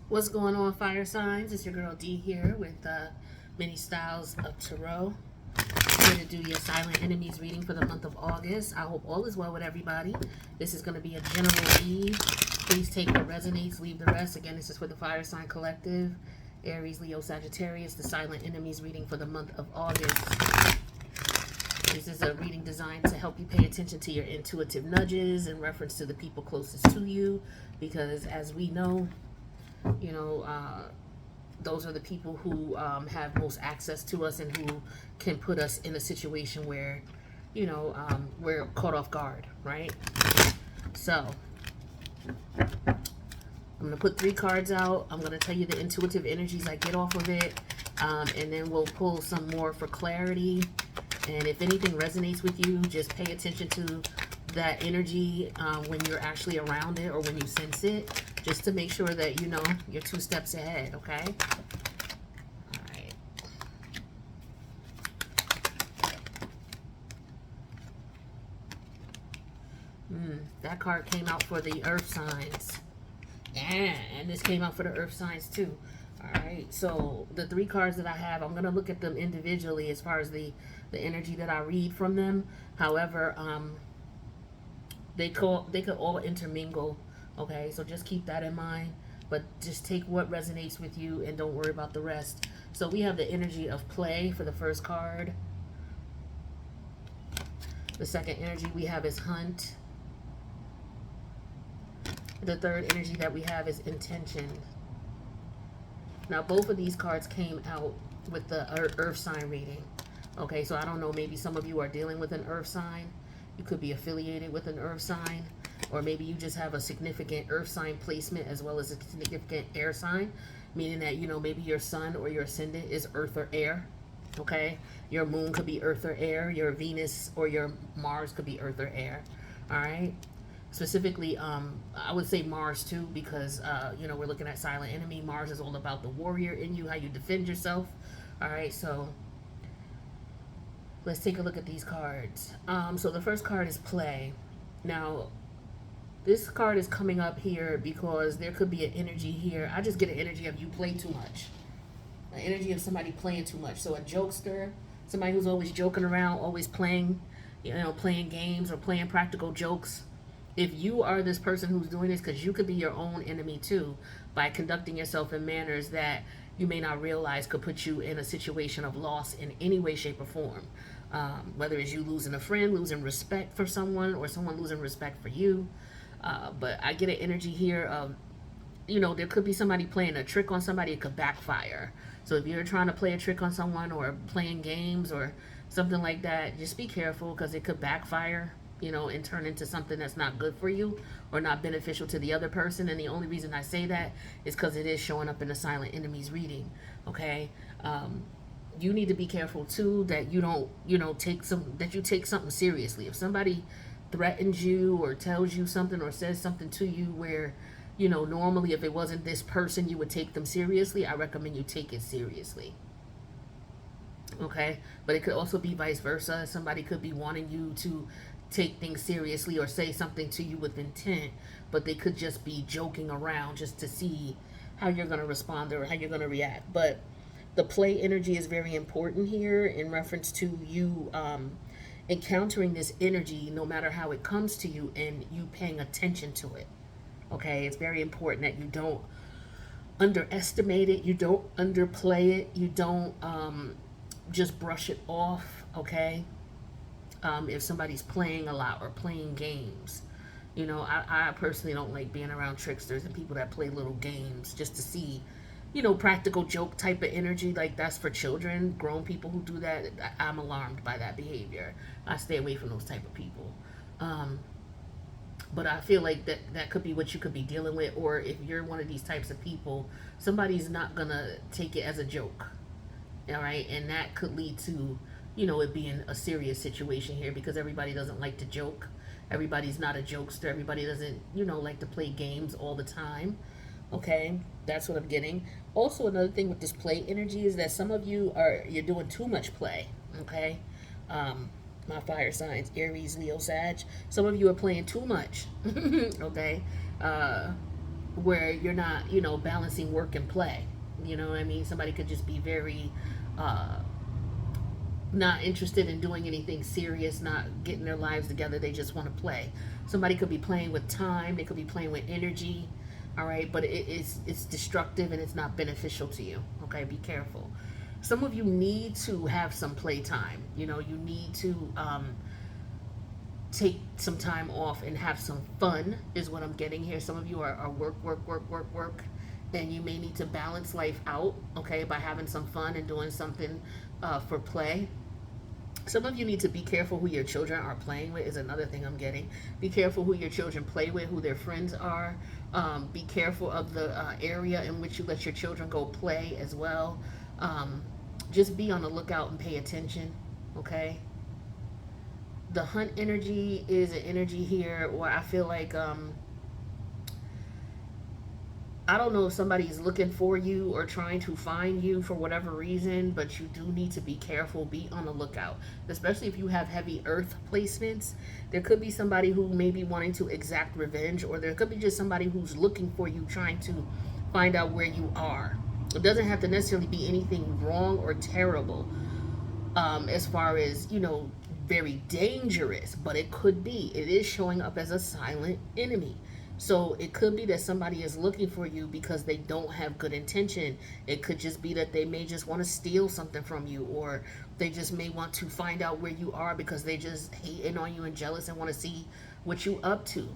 What's going on, fire signs? It's your girl D here with many styles of tarot. Here to do your silent enemies reading for the month of August. I hope all is well with everybody. This is going to be a general read. Please take what resonates, leave the rest. Again, this is for the fire sign collective, Aries, Leo, Sagittarius. The silent enemies reading for the month of August. This is a reading designed to help you pay attention to your intuitive nudges in reference to the people closest to you, because as we know, you know, those are the people who have most access to us and who can put us in a situation where, we're caught off guard, right? So, I'm going to put 3 cards out. I'm going to tell you the intuitive energies I get off of it, and then we'll pull some more for clarity. And if anything resonates with you, just pay attention to that energy when you're actually around it or when you sense it, just to make sure that you know you're 2 steps ahead, okay? All right. That card came out for the earth signs. Yeah, and this came out for the earth signs too. All right, so the 3 cards that I have, I'm going to look at them individually as far as the energy that I read from them. However, they could all intermingle, okay? So just keep that in mind, but just take what resonates with you and don't worry about the rest. So we have the energy of play for the first card. The second energy we have is hunt. The third energy that we have is intention. Now both of these cards came out with the earth sign reading. Okay, so I don't know, maybe some of you are dealing with an earth sign. You could be affiliated with an earth sign, or maybe you just have a significant earth sign placement as well as a significant air sign, meaning that, maybe your sun or your ascendant is earth or air. Okay, your moon could be earth or air, your Venus or your Mars could be earth or air. All right, specifically I would say Mars too, because we're looking at silent enemy. Mars is all about the warrior in you, how you defend yourself. All right, so let's take a look at these cards. So the first card is play. Now, this card is coming up here because there could be an energy here. I just get an energy of you play too much. An energy of somebody playing too much. So a jokester, somebody who's always joking around, always playing, playing games or playing practical jokes. If you are this person who's doing this, because you could be your own enemy too, by conducting yourself in manners that you may not realize could put you in a situation of loss in any way, shape, or form. Whether it's you losing a friend, losing respect for someone, or someone losing respect for you. But I get an energy here of, there could be somebody playing a trick on somebody. It could backfire. So if you're trying to play a trick on someone or playing games or something like that, just be careful, because it could backfire, and turn into something that's not good for you or not beneficial to the other person. And the only reason I say that is because it is showing up in the silent enemies reading, okay? You need to be careful too that you don't, that you take something seriously. If somebody threatens you or tells you something or says something to you where, normally if it wasn't this person you would take them seriously, I recommend you take it seriously. Okay? But it could also be vice versa. Somebody could be wanting you to take things seriously or say something to you with intent, but they could just be joking around just to see how you're going to respond or how you're going to react. But the play energy is very important here in reference to you encountering this energy, no matter how it comes to you, and you paying attention to it. Okay, it's very important that you don't underestimate it, you don't underplay it, you don't just brush it off. Okay, if somebody's playing a lot or playing games. I personally don't like being around tricksters and people that play little games just to see, practical joke type of energy. Like, that's for children. Grown people who do that, I'm alarmed by that behavior. I stay away from those type of people. But I feel like that could be what you could be dealing with, or if you're one of these types of people, somebody's not gonna take it as a joke. All right, and that could lead to, it being a serious situation here, because everybody doesn't like to joke. Everybody's not a jokester. Everybody doesn't, like to play games all the time. Okay, that's what I'm getting. Also, another thing with this play energy is that some of you're doing too much play. Okay, my fire signs, Aries, Leo, Sag. Some of you are playing too much. Okay, where you're not, you know, balancing work and play. You know what I mean? Somebody could just be very uh, not interested in doing anything serious, not getting their lives together. They just want to play. Somebody could be playing with time. They could be playing with energy. All right, but it's destructive and it's not beneficial to you. Okay, be careful. Some of you need to have some playtime. You know, you need to take some time off and have some fun. Is what I'm getting here. Some of you are work, work, work, work, work, and you may need to balance life out. Okay, by having some fun and doing something for play. Some of you need to be careful who your children are playing with, is another thing I'm getting. Be careful who your children play with, who their friends are. Be careful of the area in which you let your children go play as well. Um, just be on the lookout and pay attention, okay? The hunt energy is an energy here where I feel like I don't know if somebody's looking for you or trying to find you for whatever reason, but you do need to be careful. Be on the lookout, especially if you have heavy earth placements. There could be somebody who may be wanting to exact revenge, or there could be just somebody who's looking for you, trying to find out where you are. It doesn't have to necessarily be anything wrong or terrible, as far as, you know, very dangerous, but it could be. It is showing up as a silent enemy. So it could be that somebody is looking for you because they don't have good intention. It could just be that they may just want to steal something from you, or they just may want to find out where you are because they just hating on you and jealous and want to see what you up to.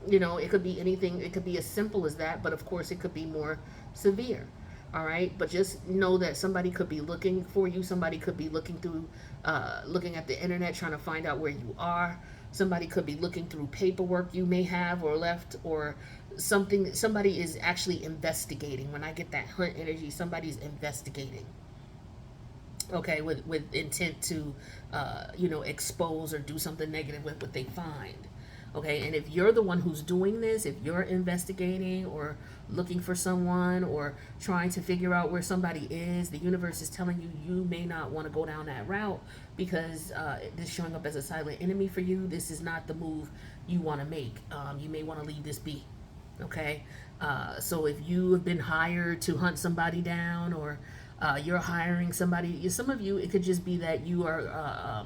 You know, it could be anything. It could be as simple as that, but of course it could be more severe. All right, but just know that somebody could be looking for you. Somebody could be looking through, looking at the internet, trying to find out where you are. Somebody could be looking through paperwork you may have or left, or something. Somebody is actually investigating. When I get that hunt energy, somebody's investigating. Okay, with intent to, you know, expose or do something negative with what they find. Okay, and if you're the one who's doing this, if you're investigating or looking for someone or trying to figure out where somebody is, the universe is telling you you may not want to go down that route because this is showing up as a silent enemy for you. This is not the move you want to make. You may want to leave this be. Okay, so if you have been hired to hunt somebody down, or you're hiring somebody, some of you, it could just be that you are.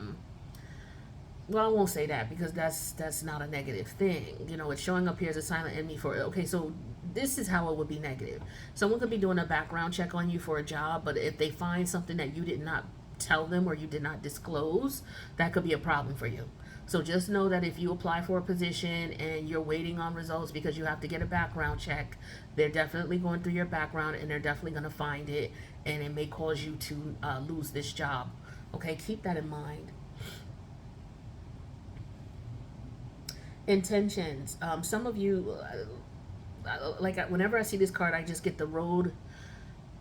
Well, I won't say that because that's not a negative thing. You know, it's showing up here as a silent enemy for, okay, so this is how it would be negative. Someone could be doing a background check on you for a job, but if they find something that you did not tell them or you did not disclose, that could be a problem for you. So just know that if you apply for a position and you're waiting on results because you have to get a background check, they're definitely going through your background and they're definitely going to find it, and it may cause you to lose this job. Okay, keep that in mind. Intentions. Some of you, like whenever I see this card, I just get the road.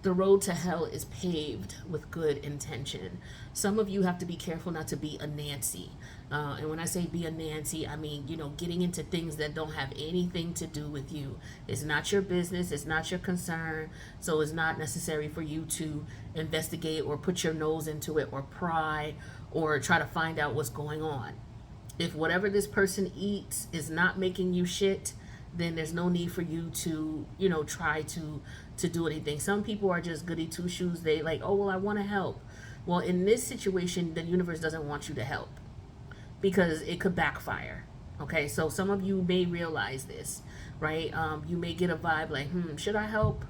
The road to hell is paved with good intention. Some of you have to be careful not to be a Nancy. And when I say be a Nancy, I mean, you know, getting into things that don't have anything to do with you. It's not your business. It's not your concern. So it's not necessary for you to investigate or put your nose into it or pry or try to find out what's going on. If whatever this person eats is not making you shit, then there's no need for you to, you know, try to do anything. Some people are just goody two shoes. They like, oh well, I want to help. Well, in this situation, the universe doesn't want you to help because it could backfire. Okay, so some of you may realize this, right? You may get a vibe like, should I help?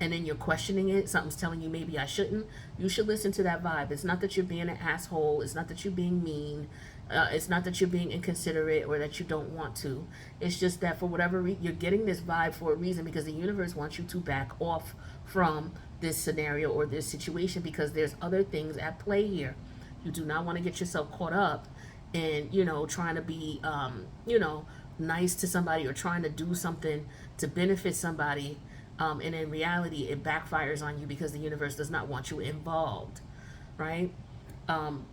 And then you're questioning it. Something's telling you maybe I shouldn't. You should listen to that vibe. It's not that you're being an asshole. It's not that you're being mean. It's not that you're being inconsiderate or that you don't want to. It's just that for whatever reason, you're getting this vibe for a reason, because the universe wants you to back off from this scenario or this situation because there's other things at play here. You do not want to get yourself caught up in, you know, trying to be, you know, nice to somebody or trying to do something to benefit somebody. And in reality, it backfires on you because the universe does not want you involved, right?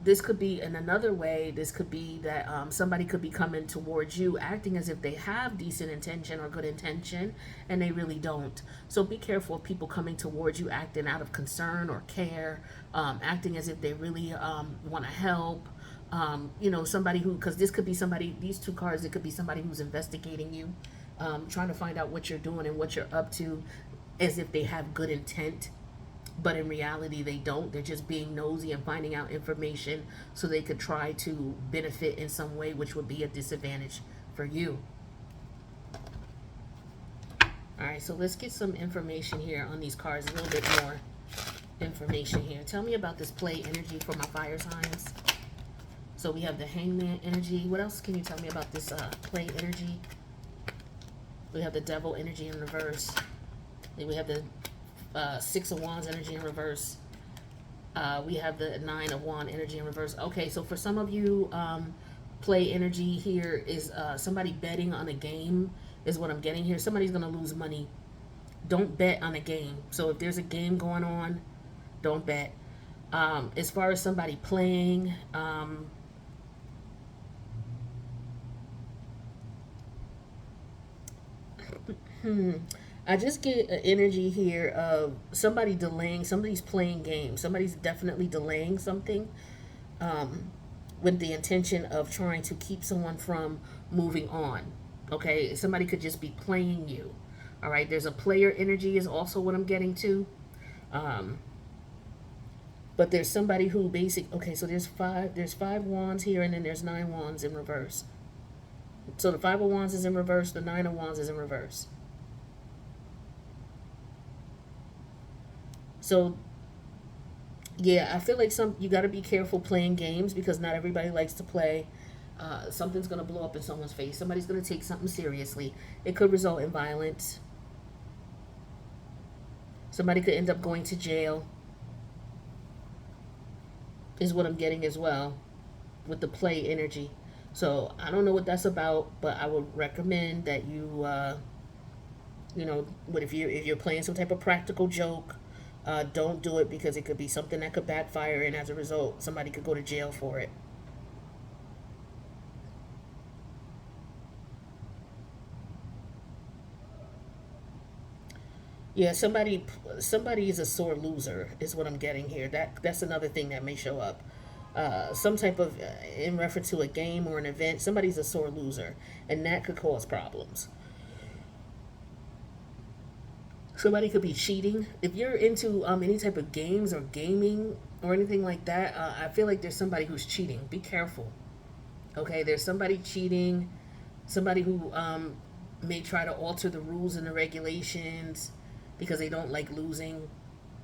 This could be in another way. This could be that somebody could be coming towards you acting as if they have decent intention or good intention, and they really don't. So be careful of people coming towards you acting out of concern or care, acting as if they really want to help. You know, somebody who, because this could be somebody, these two cards, it could be somebody who's investigating you. trying to find out what you're doing and what you're up to, as if they have good intent, but in reality they don't. They're just being nosy and finding out information so they could try to benefit in some way, which would be a disadvantage for you. All right, so let's get some information here on these cards, a little bit more information here. Tell me about this play energy for my fire signs. So we have the Hangman energy. What else can you tell me about this play energy? We have the Devil energy in reverse. Then we have the Six of Wands energy in reverse. We have the Nine of Wands energy in reverse. Okay, so for some of you, play energy here is somebody betting on a game is what I'm getting here. Somebody's going to lose money. Don't bet on a game. So if there's a game going on, don't bet. As far as somebody playing, I just get an energy here of somebody delaying. Somebody's playing games. Somebody's definitely delaying something with the intention of trying to keep someone from moving on. Okay, somebody could just be playing you. All right, there's a player energy is also what I'm getting to. But there's somebody who okay, so there's five wands here, and then there's 9 wands in reverse. So the 5 of wands is in reverse, the 9 of wands is in reverse. So yeah, I feel like you got to be careful playing games, because not everybody likes to play. Something's going to blow up in someone's face. Somebody's going to take something seriously. It could result in violence. Somebody could end up going to jail, is what I'm getting as well with the play energy. So I don't know what that's about, but I would recommend that you, you know, if you're playing some type of practical joke, don't do it, because it could be something that could backfire, and as a result, somebody could go to jail for it. Yeah, somebody is a sore loser is what I'm getting here. That's another thing that may show up. Some type of in reference to a game or an event, somebody's a sore loser, and that could cause problems. Somebody could be cheating. If you're into any type of games or gaming or anything like that, I feel like there's somebody who's cheating. Be careful. Okay, there's somebody cheating, somebody who may try to alter the rules and the regulations because they don't like losing.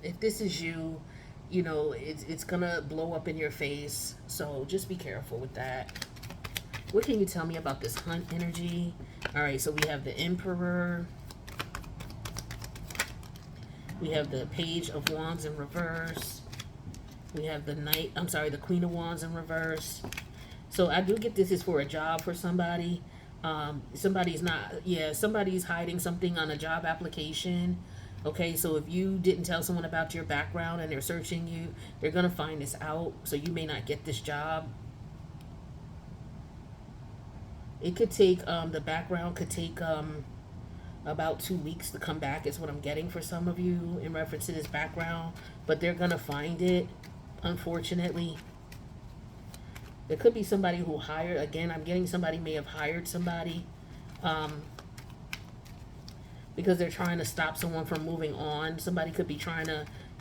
If this is you, you know, it's gonna blow up in your face. So just be careful with that. What can you tell me about this Hunt energy? All right, so we have the Emperor. We have the Page of Wands in reverse. We have the the Queen of Wands in reverse. So I do get this is for a job for somebody. Somebody's hiding something on a job application. Okay, so if you didn't tell someone about your background and they're searching you, they're going to find this out. So you may not get this job. It could take, the background could take about 2 weeks to come back, is what I'm getting for some of you in reference to this background. But they're going to find it, unfortunately. There could be somebody who hired, again, I'm getting somebody may have hired somebody because they're trying to stop someone from moving on. Somebody could be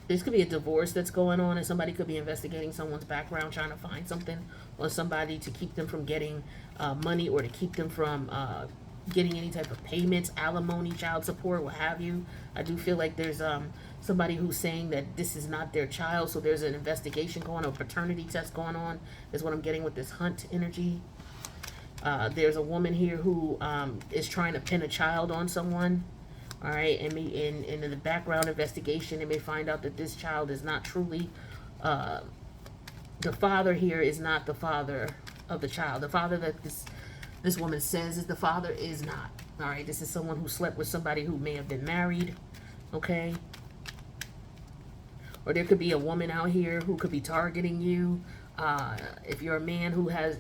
this could be a divorce that's going on, and somebody could be investigating someone's background, trying to find something on somebody to keep them from getting money, or to keep them from getting any type of payments, alimony, child support, what have you. I do feel like there's somebody who's saying that this is not their child, so there's an investigation going on, a paternity test going on, is what I'm getting with this Hunt energy. There's a woman here who is trying to pin a child on someone. All right, and in the background investigation, they may find out that this child is not truly, the father here is not the father of the child. The father that this woman says is the father is not. All right, this is someone who slept with somebody who may have been married. Okay. Or there could be a woman out here who could be targeting you. If you're a man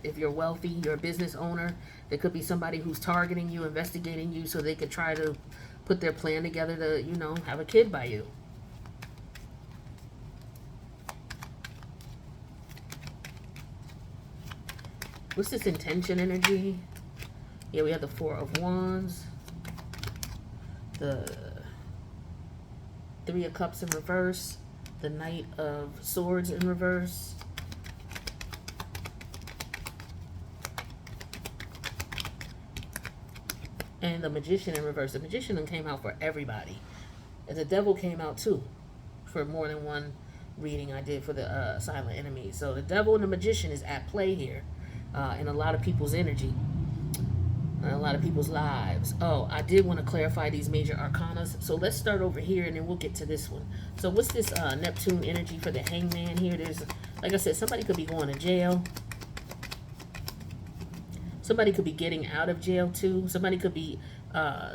if you're wealthy, you're a business owner, there could be somebody who's targeting you, investigating you, so they could try to put their plan together to, you know, have a kid by you. What's this intention energy? Yeah, we have the Four of Wands. The Three of Cups in reverse. The Knight of Swords in reverse. And the Magician in reverse. The Magician came out for everybody. And the Devil came out too, for more than one reading I did for the Silent Enemy. So the Devil and the Magician is at play here in a lot of people's energy, in a lot of people's lives. Oh, I did want to clarify these major arcanas. So let's start over here and then we'll get to this one. So what's this Neptune energy for the Hangman here? There's, like I said, somebody could be going to jail. Somebody could be getting out of jail too. Somebody could be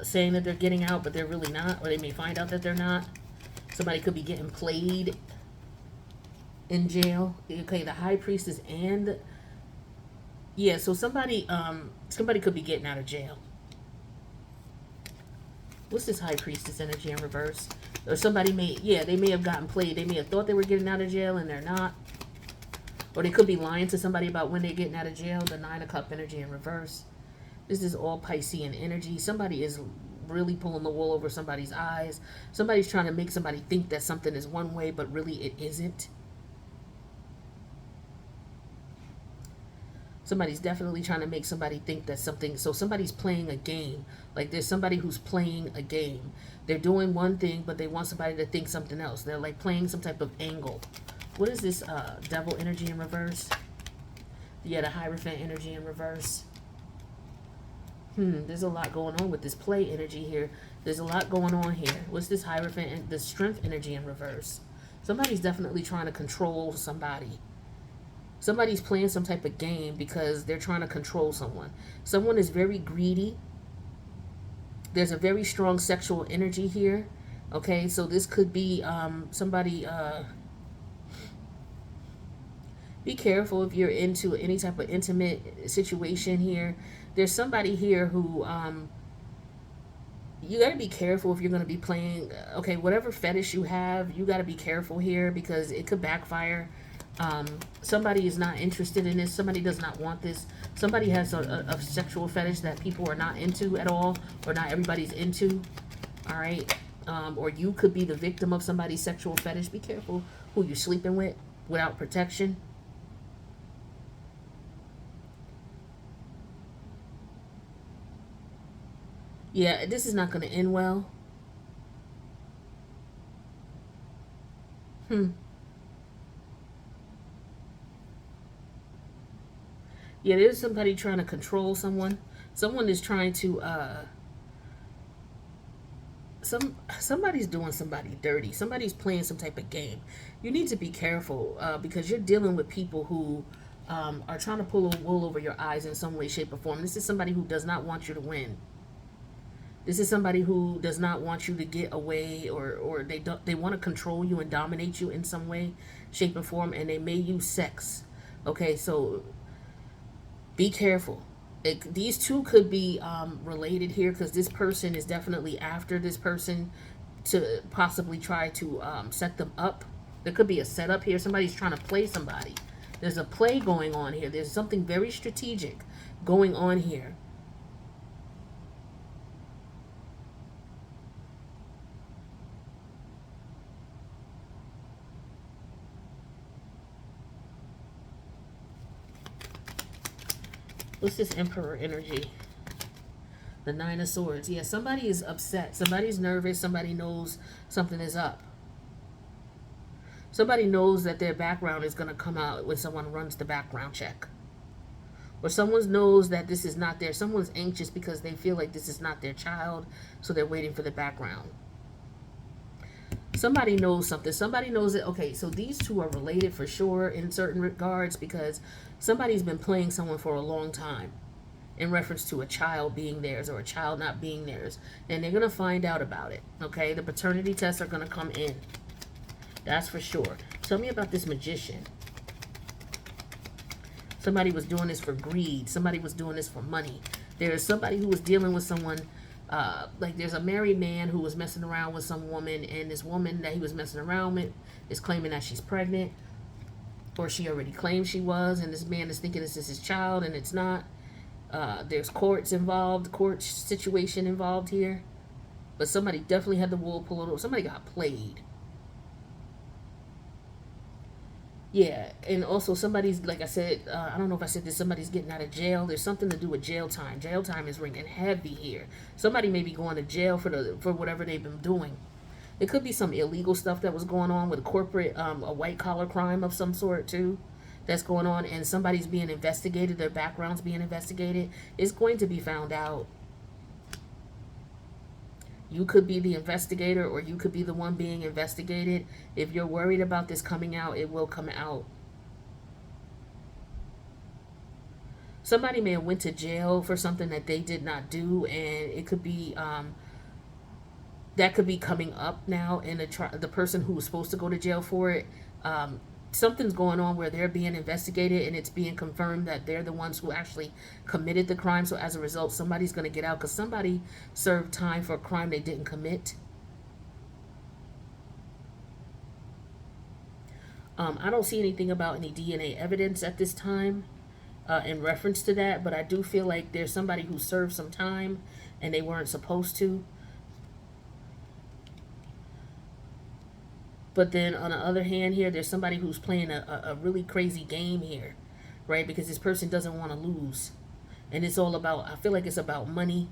saying that they're getting out, but they're really not, or they may find out that they're not. Somebody could be getting played in jail. Okay, the High Priestess and yeah, so somebody could be getting out of jail. What's this High Priestess energy in reverse? Or somebody may, yeah, they may have gotten played. They may have thought they were getting out of jail and they're not. Or they could be lying to somebody about when they're getting out of jail. The Nine of Cup energy in reverse. This is all Piscean energy. Somebody is really pulling the wool over somebody's eyes. Somebody's trying to make somebody think that something is one way, but really it isn't. Somebody's definitely trying to make somebody think that something, so somebody's playing a game. Like there's somebody who's playing a game. They're doing one thing, but they want somebody to think something else. They're like playing some type of angle. What is this Devil energy in reverse? Yeah, the Hierophant energy in reverse. There's a lot going on with this play energy here. There's a lot going on here. What's this Hierophant and the Strength energy in reverse? Somebody's definitely trying to control somebody. Somebody's playing some type of game because they're trying to control someone. Someone is very greedy. There's a very strong sexual energy here. Okay, so this could be somebody... be careful if you're into any type of intimate situation here. There's somebody here who, you got to be careful if you're going to be playing, okay, whatever fetish you have, you got to be careful here because it could backfire. Somebody is not interested in this. Somebody does not want this. Somebody has a sexual fetish that people are not into at all, or not everybody's into, all right? Or you could be the victim of somebody's sexual fetish. Be careful who you're sleeping with without protection. Yeah, this is not going to end well. Yeah, there's somebody trying to control someone. Someone is trying to, somebody's doing somebody dirty. Somebody's playing some type of game. You need to be careful because you're dealing with people who are trying to pull a wool over your eyes in some way, shape, or form. This is somebody who does not want you to win. This is somebody who does not want you to get away, or they want to control you and dominate you in some way, shape, or form, and they may use sex. Okay, so be careful. These two could be related here because this person is definitely after this person to possibly try to set them up. There could be a setup here. Somebody's trying to play somebody. There's a play going on here. There's something very strategic going on here. What's this Emperor energy? The Nine of Swords. Yeah, somebody is upset. Somebody's nervous. Somebody knows something is up. Somebody knows that their background is going to come out when someone runs the background check. Or someone knows that this is not their... Someone's anxious because they feel like this is not their child, so they're waiting for the background. Somebody knows something. Somebody knows that, okay, so these two are related for sure in certain regards because somebody's been playing someone for a long time in reference to a child being theirs or a child not being theirs. And they're going to find out about it, okay? The paternity tests are going to come in. That's for sure. Tell me about this Magician. Somebody was doing this for greed. Somebody was doing this for money. There's somebody who was dealing with someone... like there's a married man who was messing around with some woman, and this woman that he was messing around with is claiming that she's pregnant, or she already claimed she was, and this man is thinking this is his child, and it's not. There's courts involved, court situation involved here. But somebody definitely had the wool pulled over. Somebody got played. Yeah, and also somebody's, like I said, I don't know if I said this, somebody's getting out of jail. There's something to do with jail time. Jail time is ringing heavy here. Somebody may be going to jail for whatever they've been doing. It could be some illegal stuff that was going on with a corporate, a white collar crime of some sort too, that's going on, and somebody's being investigated. Their background's being investigated. It's going to be found out. You could be the investigator, or you could be the one being investigated. If you're worried about this coming out, it will come out. Somebody may have went to jail for something that they did not do, and it could be that could be coming up now in the person who was supposed to go to jail for it. Something's going on where they're being investigated, and it's being confirmed that they're the ones who actually committed the crime. So as a result, somebody's going to get out because somebody served time for a crime they didn't commit. I don't see anything about any DNA evidence at this time in reference to that, but I do feel like there's somebody who served some time and they weren't supposed to. But then on the other hand here, there's somebody who's playing a really crazy game here, right? Because this person doesn't want to lose. And it's all about, I feel like it's about money.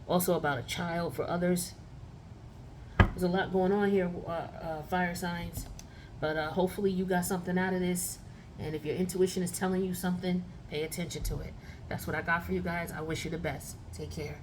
Also about a child for others. There's a lot going on here, fire signs. But hopefully you got something out of this. And if your intuition is telling you something, pay attention to it. That's what I got for you guys. I wish you the best. Take care.